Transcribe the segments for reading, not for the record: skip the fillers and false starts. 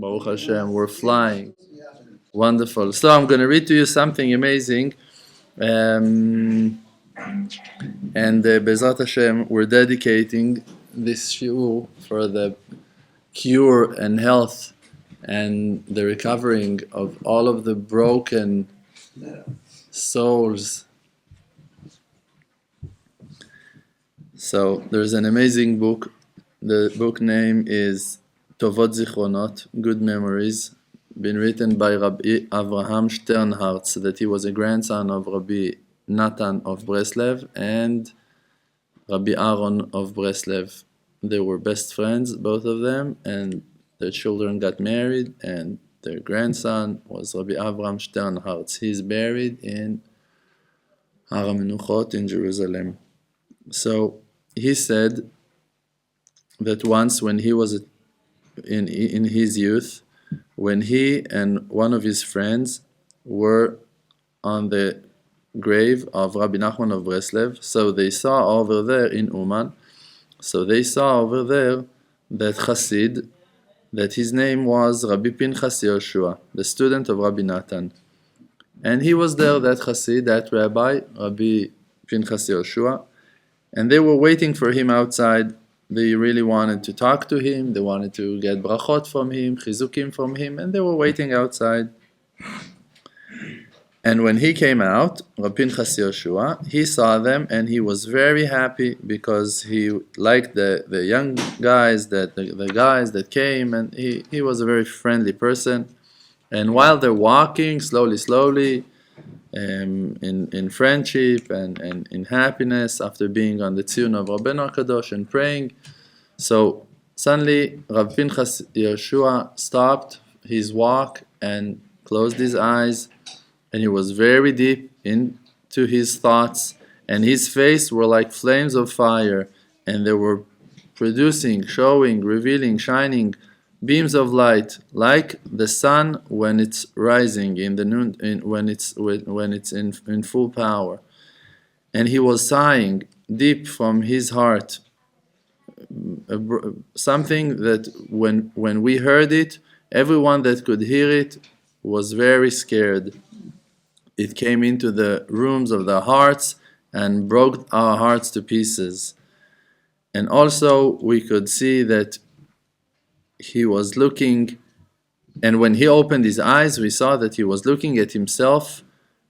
Baruch Hashem, we're flying. Wonderful. So I'm going to read to you something amazing. And Bezrat Hashem, we're dedicating this shiur for the cure and health and the recovering of all of the broken souls. So there's an amazing book. The book name is Tovot Zichronot, Good Memories, been written by Rabbi Avraham Sternhertz, that he was a grandson of Rabbi Nachman of Breslov and Rabbi Avraham of Breslov. They were best friends, both of them, and their children got married, and their grandson was Rabbi Avraham Sternhertz. He's buried in Har HaMenuchot in Jerusalem. So he said that once when he was in his youth, when he and one of his friends were on the grave of Rabbi Nachman of Breslov, so they saw over there in Uman, so they saw over there that Chassid, that his name was Rabbi Pinchas Yoshua, the student of Rabbi Natan. And he was there, that Chassid, that rabbi, Rabbi Pinchas Yoshua, and they were waiting for him outside. They really wanted to talk to him, they wanted to get brachot from him, chizukim from him, and they were waiting outside. And when he came out, Rabbi Pinchas Yoshua, he saw them and he was very happy because he liked the young guys, the guys that came, and he was a very friendly person. And while they're walking slowly, in friendship and in happiness, after being on the tune of Rabbeinu Kadosh and praying, so suddenly Rabbi Pinchas Yoshua stopped his walk and closed his eyes, and he was very deep into his thoughts, and his face were like flames of fire, and they were producing, showing, revealing, shining beams of light, like the sun when it's rising in the noon, when it's in full power. And he was sighing deep from his heart, something that when we heard it, everyone that could hear it was very scared. It came into the rooms of their hearts and broke our hearts to pieces. And also we could see that he was looking, and when he opened his eyes, we saw that he was looking at himself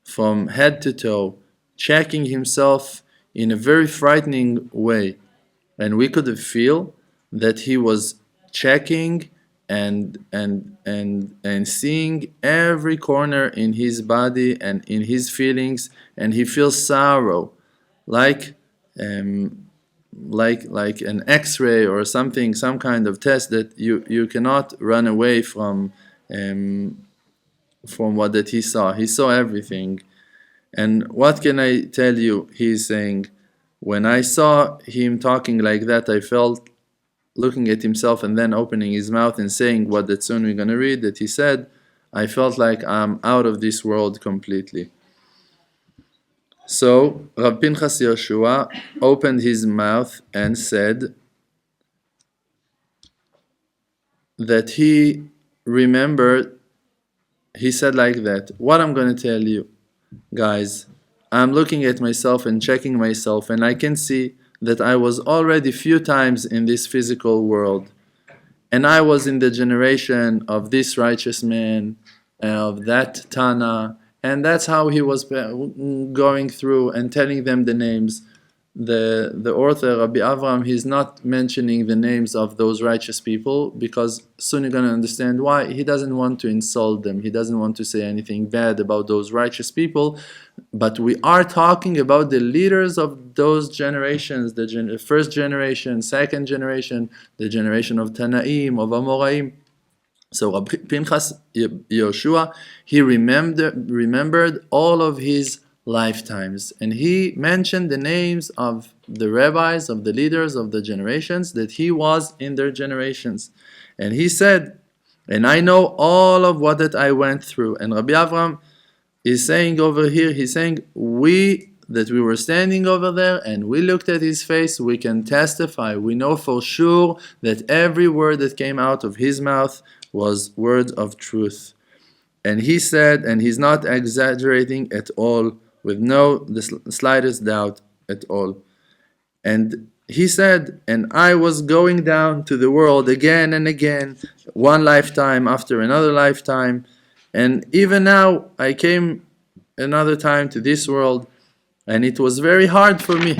from head to toe, checking himself in a very frightening way. And we could feel that he was checking and seeing every corner in his body and in his feelings, and he feels sorrow, like an X-ray or something, some kind of test that you cannot run away from what that he saw. He saw everything. And what can I tell you? He's saying, when I saw him talking like that, I felt, looking at himself and then opening his mouth and saying what that soon we're going to read, that he said, I felt like I'm out of this world completely. So Rabbi Pinchas Yoshua opened his mouth and said that he remembered, he said like that, what I'm going to tell you, guys, I'm looking at myself and checking myself, and I can see that I was already few times in this physical world, and I was in the generation of this righteous man, of that Tana, and that's how he was going through and telling them the names. The author, Rabbi Avraham, he's not mentioning the names of those righteous people, because soon you're going to understand why. He doesn't want to insult them. He doesn't want to say anything bad about those righteous people. But we are talking about the leaders of those generations, the first generation, second generation, the generation of Tanaim, of Amoraim. So Rabbi Pinchas Yoshua, he remembered all of his lifetimes, and he mentioned the names of the rabbis, of the leaders of the generations, that he was in their generations. And he said, and I know all of what that I went through. And Rabbi Avraham is saying over here, he's saying, we were standing over there and we looked at his face, we can testify, we know for sure that every word that came out of his mouth was words of truth. And he said, and he's not exaggerating at all, with no the slightest doubt at all. And he said, and I was going down to the world again and again, one lifetime after another lifetime. And even now, I came another time to this world, and it was very hard for me.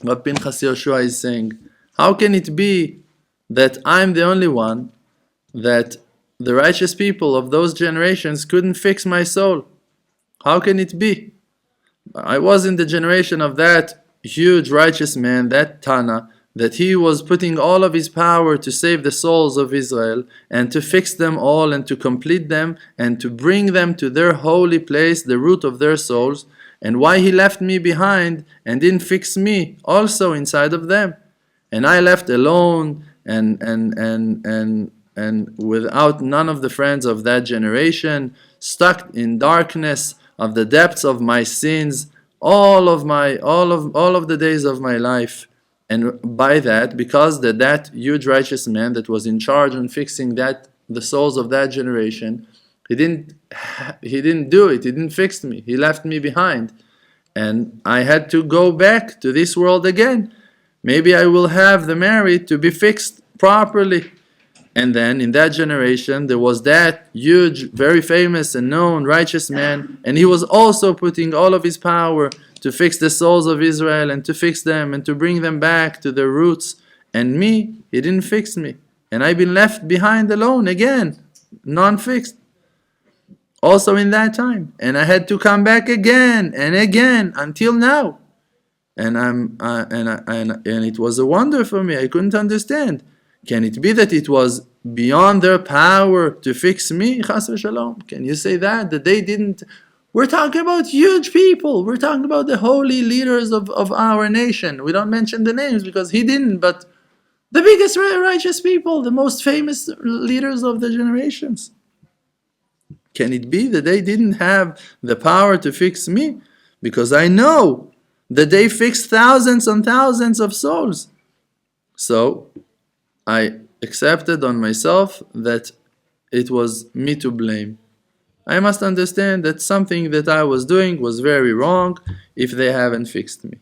But Pinchas Yoshua is saying, how can it be that I'm the only one that the righteous people of those generations couldn't fix my soul? How can it be? I was in the generation of that huge righteous man, that Tana, that he was putting all of his power to save the souls of Israel and to fix them all and to complete them and to bring them to their holy place, the root of their souls. And why he left me behind and didn't fix me also inside of them? And I left alone and without none of the friends of that generation, stuck in darkness of the depths of my sins, all of the days of my life. And by that, because that huge righteous man that was in charge on fixing the souls of that generation, he didn't do it. He didn't fix me. He left me behind, and I had to go back to this world again. Maybe I will have the merit to be fixed properly. And then in that generation, there was that huge, very famous and known righteous man, and he was also putting all of his power to fix the souls of Israel and to fix them and to bring them back to their roots. And me, he didn't fix me. And I've been left behind alone again, non-fixed. Also in that time. And I had to come back again and again until now. And it was a wonder for me. I couldn't understand. Can it be that it was beyond their power to fix me? Chas v'shalom. Can you say that they didn't? We're talking about huge people. We're talking about the holy leaders of our nation. We don't mention the names because he didn't, but the biggest righteous people, the most famous leaders of the generations. Can it be that they didn't have the power to fix me? Because I know that they fixed thousands and thousands of souls. So I accepted on myself that it was me to blame. I must understand that something that I was doing was very wrong if they haven't fixed me.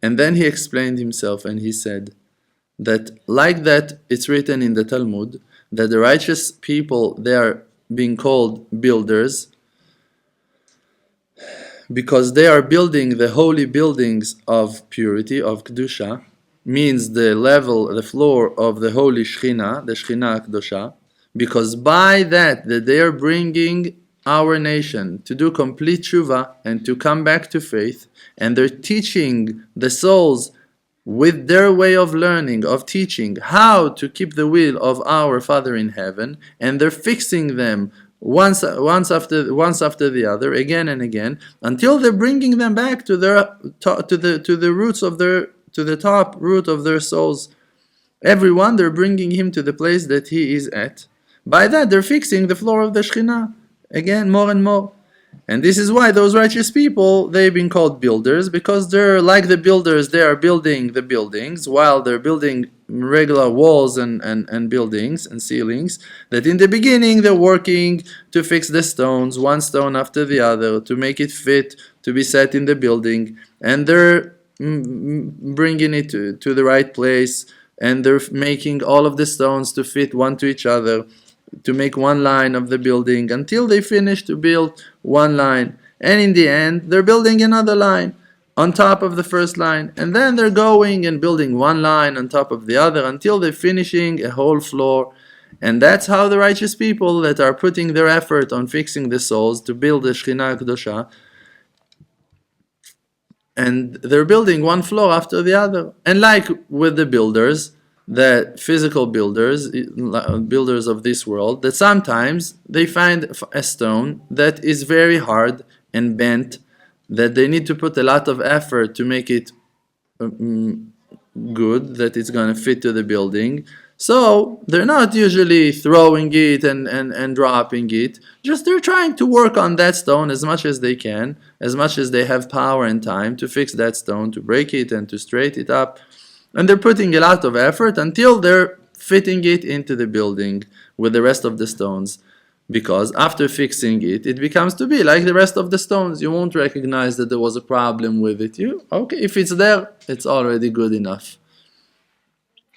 And then he explained himself and he said that like that it's written in the Talmud that the righteous people, they are being called builders because they are building the holy buildings of purity, of Kedusha, means the floor of the holy Shechina, the Shechina Akdosha, because by that they are bringing our nation to do complete tshuva and to come back to faith, and they're teaching the souls with their way of learning, of teaching how to keep the will of our Father in heaven, and they're fixing them once after the other, again and again, until they're bringing them back to the roots of their, to the top root of their souls. Everyone, they're bringing him to the place that he is at. By that, they're fixing the floor of the Shekhinah, again, more and more. And this is why those righteous people, they've been called builders, because they're like the builders, they are building the buildings, while they're building regular walls and buildings and ceilings, that in the beginning they're working to fix the stones, one stone after the other, to make it fit, to be set in the building, and they're bringing it to the right place, and they're making all of the stones to fit one to each other, to make one line of the building until they finish to build one line. And in the end, they're building another line on top of the first line. And then they're going and building one line on top of the other until they're finishing a whole floor. And that's how the righteous people that are putting their effort on fixing the souls to build the Shekhinah Kedusha, and they're building one floor after the other. And like with the builders, the physical builders of this world, that sometimes they find a stone that is very hard and bent, that they need to put a lot of effort to make it good, that it's going to fit to the building. So they're not usually throwing it and dropping it, just they're trying to work on that stone as much as they can, as much as they have power and time to fix that stone, to break it and to straighten it up. And they're putting a lot of effort until they're fitting it into the building with the rest of the stones. Because after fixing it, it becomes to be like the rest of the stones. You won't recognize that there was a problem with it. Okay, if it's there, it's already good enough.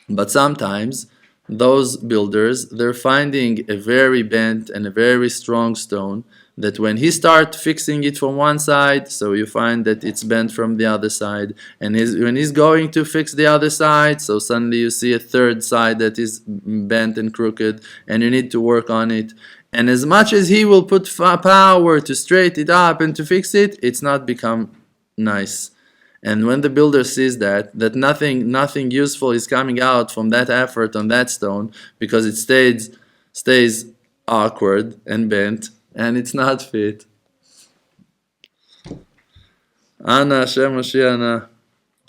But sometimes those builders, they're finding a very bent and a very strong stone that when he starts fixing it from one side, so you find that it's bent from the other side, and when he's going to fix the other side, so suddenly you see a third side that is bent and crooked, and you need to work on it. And as much as he will put power to straighten it up and to fix it, it's not become nice. And when the builder sees that nothing useful is coming out from that effort on that stone, because it stays awkward and bent, and it's not fit. Ana Hashem Moshiach.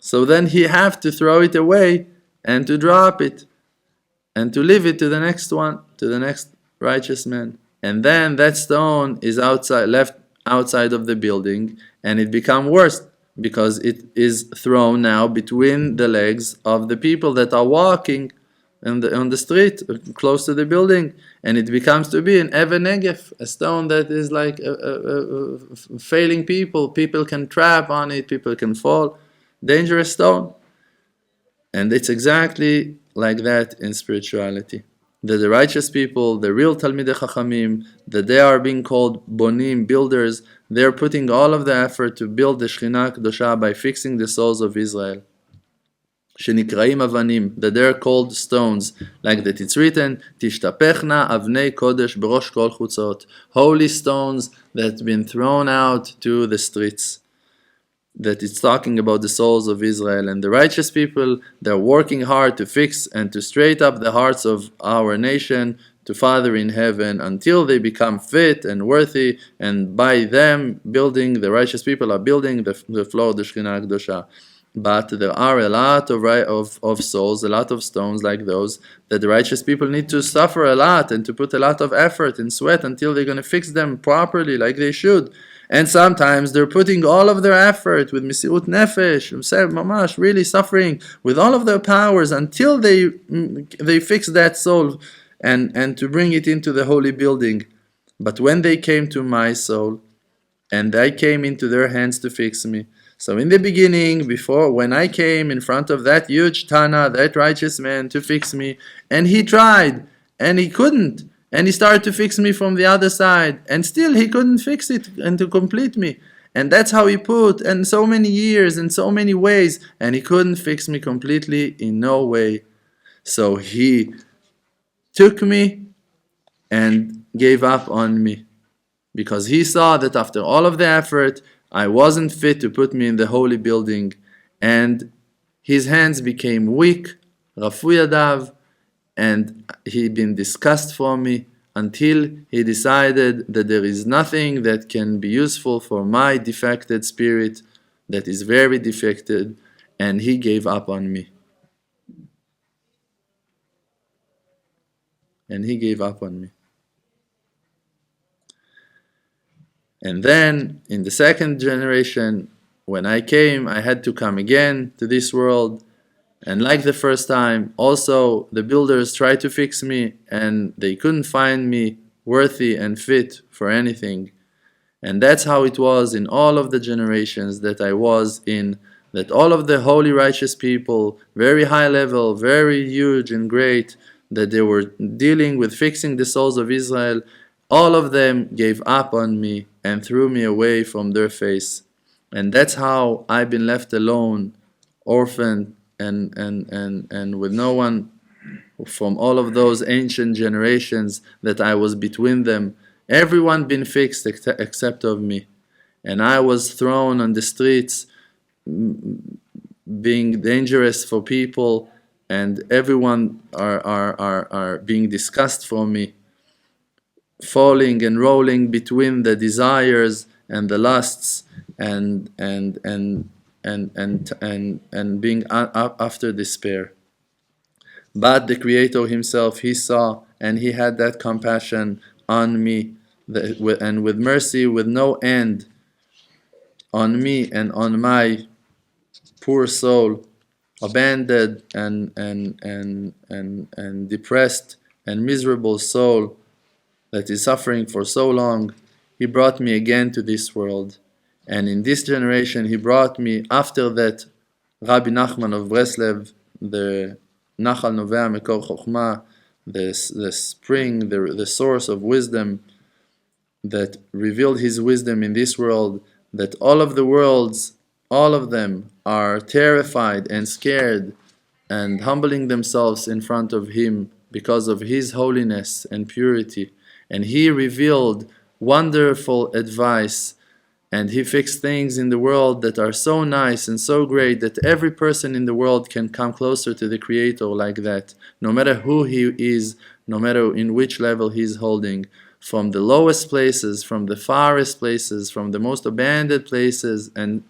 So then he have to throw it away and to drop it and to leave it to the next one, to the next righteous man. And then that stone is left outside of the building, and it becomes worse because it is thrown now between the legs of the people that are walking on the street close to the building, and it becomes to be an Even Negef, a stone that is like failing people. People can trap on it, people can fall. Dangerous stone. And it's exactly like that in spirituality. That the righteous people, the real Talmidei Chachamim, that they are being called Bonim, builders, they are putting all of the effort to build the Shekhinah Kedosha by fixing the souls of Israel. Shenikraim Avanim, that they are called stones, like that it's written, Tishtapechna Avnei Kodesh B'rosh Kol Chutzot, holy stones that have been thrown out to the streets. That it's talking about the souls of Israel, and the righteous people, they're working hard to fix and to straighten up the hearts of our nation to Father in heaven until they become fit and worthy, and by them building, the righteous people are building the floor of the Shekhinah Kedosha. But there are a lot of souls, a lot of stones like those, that the righteous people need to suffer a lot and to put a lot of effort and sweat until they're going to fix them properly like they should. And sometimes they're putting all of their effort with Mesirut Nefesh, Mamash, really suffering with all of their powers until they fix that soul and to bring it into the holy building. But when they came to my soul, and I came into their hands to fix me. So in the beginning, when I came in front of that huge Tana, that righteous man, to fix me, and he tried, and he couldn't. And he started to fix me from the other side, and still he couldn't fix it and to complete me. And that's how he put, and so many years and so many ways, and he couldn't fix me completely in no way. So he took me and gave up on me, because he saw that after all of the effort, I wasn't fit to put me in the holy building, and his hands became weak, Rafu Yadav, and he'd been discussed for me until he decided that there is nothing that can be useful for my defected spirit that is very defected, and he gave up on me. And he gave up on me. And then in the second generation, when I came, I had to come again to this world. And like the first time, also the builders tried to fix me, and they couldn't find me worthy and fit for anything. And that's how it was in all of the generations that I was in, that all of the holy righteous people, very high level, very huge and great, that they were dealing with fixing the souls of Israel, all of them gave up on me and threw me away from their face. And that's how I've been left alone, orphaned, and with no one from all of those ancient generations that I was between them. Everyone been fixed except of me. And I was thrown on the streets, being dangerous for people, and everyone are being discussed for me, falling and rolling between the desires and the lusts and being after despair. But the Creator himself, he saw, and he had that compassion on me, and with mercy with no end on me and on my poor soul, abandoned and depressed and miserable soul that is suffering for so long, he brought me again to this world. And in this generation, he brought me, after that, Rabbi Nachman of Breslov, the Nachal Novea Mekor Chochma, the spring, the source of wisdom, that revealed his wisdom in this world, that all of the worlds, all of them are terrified and scared and humbling themselves in front of him because of his holiness and purity. And he revealed wonderful advice, and he fixed things in the world that are so nice and so great that every person in the world can come closer to the Creator like that, no matter who he is, no matter in which level he's holding, from the lowest places, from the farthest places, from the most abandoned places and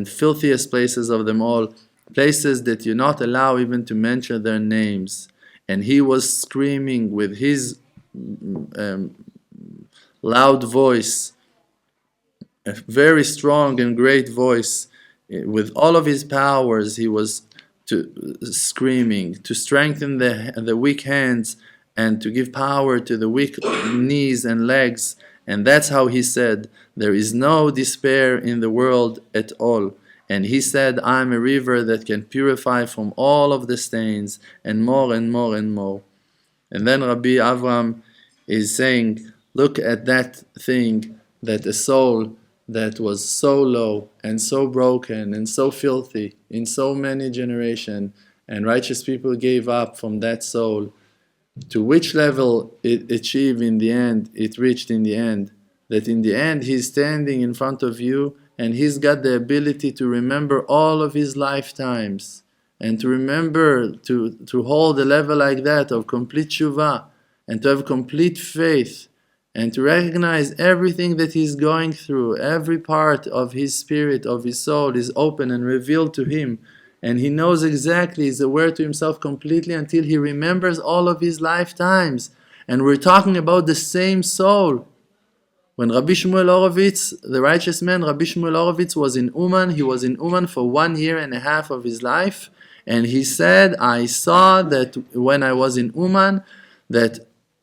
filthiest places of them all, places that you're not allowed even to mention their names. And he was screaming with his loud voice, a very strong and great voice, with all of his powers. He was screaming to strengthen the weak hands and to give power to the weak knees and legs. And that's how he said, there is no despair in the world at all. And he said, I'm a river that can purify from all of the stains, and more and more and more. And then Rabbi Avraham is saying, look at that thing, that a soul that was so low and so broken and so filthy in so many generations, and righteous people gave up from that soul, to which level it achieved in the end, it reached in the end, that in the end he's standing in front of you and he's got the ability to remember all of his lifetimes, and to remember to hold a level like that of complete tshuva, and to have complete faith, and to recognize everything that he's going through, every part of his spirit, of his soul is open and revealed to him, and he knows exactly, he's aware to himself completely until he remembers all of his lifetimes. And we're talking about the same soul. When Rabbi Shmuel Horovitz, the righteous man, Rabbi Shmuel Horovitz was in Uman, he was in Uman for 1.5 years of his life, and he said, I saw that when I was in Uman, that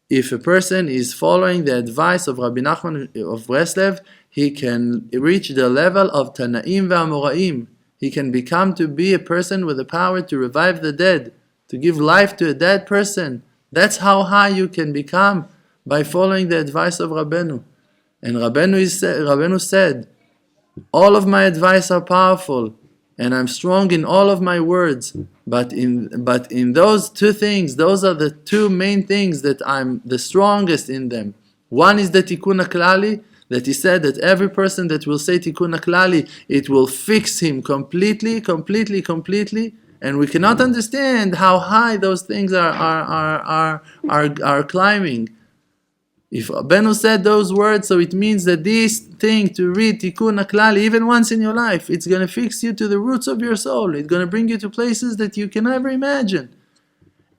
if a person is following the advice of Rabbi Nachman of Breslov, he can reach the level of Tanaim ve'Amoraim. He can become to be a person with the power to revive the dead, to give life to a dead person. That's how high you can become, by following the advice of Rabbeinu. And Rabbeinu said, all of my advice are powerful, and I'm strong in all of my words, but in those two things, those are the two main things that I'm the strongest in them. One is the Tikkun Haklalli, that he said that every person that will say Tikkun Haklalli, it will fix him completely, and we cannot understand how high those things are climbing. If Rabbeinu said those words, so it means that this thing to read Tikkun Haklalli even once in your life, it's going to fix you to the roots of your soul. It's going to bring you to places that you can never imagine.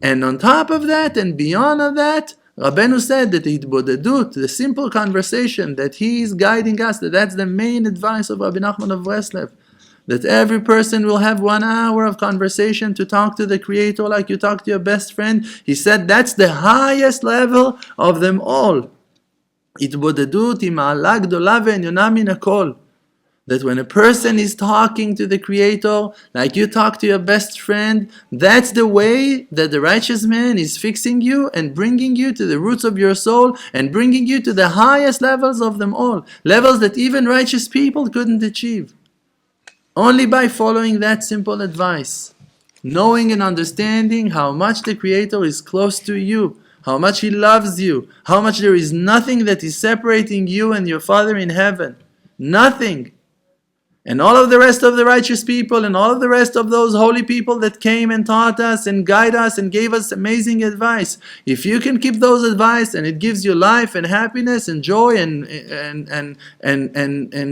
And on top of that and beyond of that, Rabbeinu said that hitbodedut, the simple conversation that he is guiding us, that's the main advice of Rabbi Nachman of Breslov. That every person will have 1 hour of conversation to talk to the Creator like you talk to your best friend. He said that's the highest level of them all. Hitbodedut hi ma'ala gdola ve'elyona min hakol. That when a person is talking to the Creator like you talk to your best friend, that's the way that the righteous man is fixing you and bringing you to the roots of your soul and bringing you to the highest levels of them all. Levels that even righteous people couldn't achieve. Only by following that simple advice, knowing and understanding how much the Creator is close to you, how much He loves you, how much there is nothing that is separating you and your Father in heaven. Nothing. And all of the rest of the righteous people and all of the rest of those holy people that came and taught us and guided us and gave us amazing advice. If you can keep those advice and it gives you life and happiness and joy and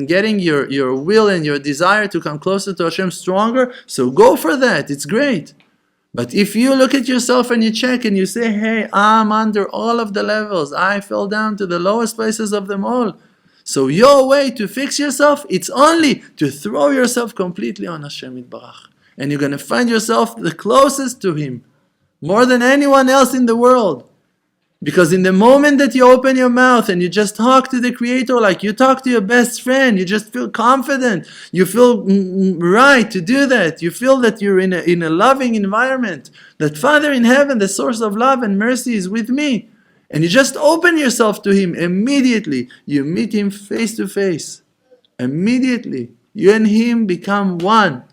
getting your will and your desire to come closer to Hashem stronger, so go for that. It's great. But if you look at yourself and you check and you say, hey, I'm under all of the levels. I fell down to the lowest places of them all. So your way to fix yourself, it's only to throw yourself completely on Hashem Yitbarach. and you're going to find yourself the closest to Him, more than anyone else in the world. Because in the moment that you open your mouth and you just talk to the Creator like you talk to your best friend, you just feel confident, you feel right to do that, you feel that you're in a loving environment, that Father in heaven, the source of love and mercy, is with me. And you just open yourself to Him immediately. You meet Him face to face. Immediately, you and Him become one.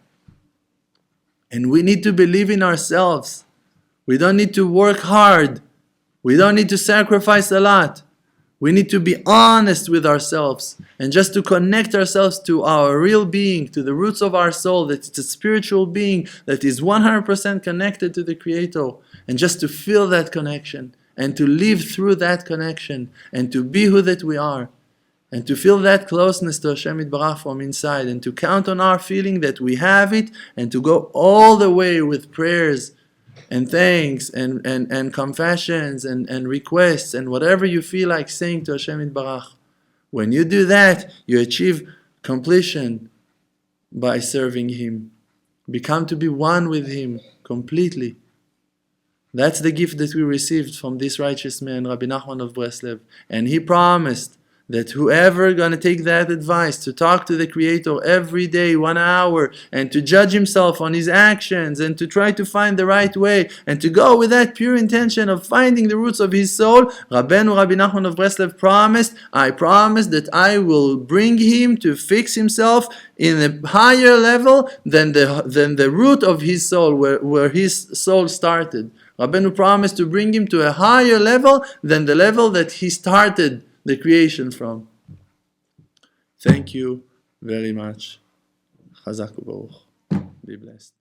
And we need to believe in ourselves. We don't need to work hard. We don't need to sacrifice a lot. We need to be honest with ourselves and just to connect ourselves to our real being, to the roots of our soul, that it's a spiritual being that is 100% connected to the Creator, and just to feel that connection and to live through that connection and to be who that we are and to feel that closeness to Hashem Yitbarach from inside, and to count on our feeling that we have it, and to go all the way with prayers and thanks and confessions and requests and whatever you feel like saying to Hashem Yitbarach. When you do that, you achieve completion by serving Him. Become to be one with Him completely. That's the gift that we received from this righteous man, Rabbi Nachman of Breslov. And he promised that whoever gonna take that advice to talk to the Creator every day, 1 hour, and to judge himself on his actions, and to try to find the right way, and to go with that pure intention of finding the roots of his soul, Rabbeinu Rabbi Nachman of Breslov promised, I promise that I will bring him to fix himself in a higher level than the root of his soul, where his soul started. Rabbeinu promised to bring him to a higher level than the level that he started the creation from. Thank you very much. Chazak u'baruch. Be blessed.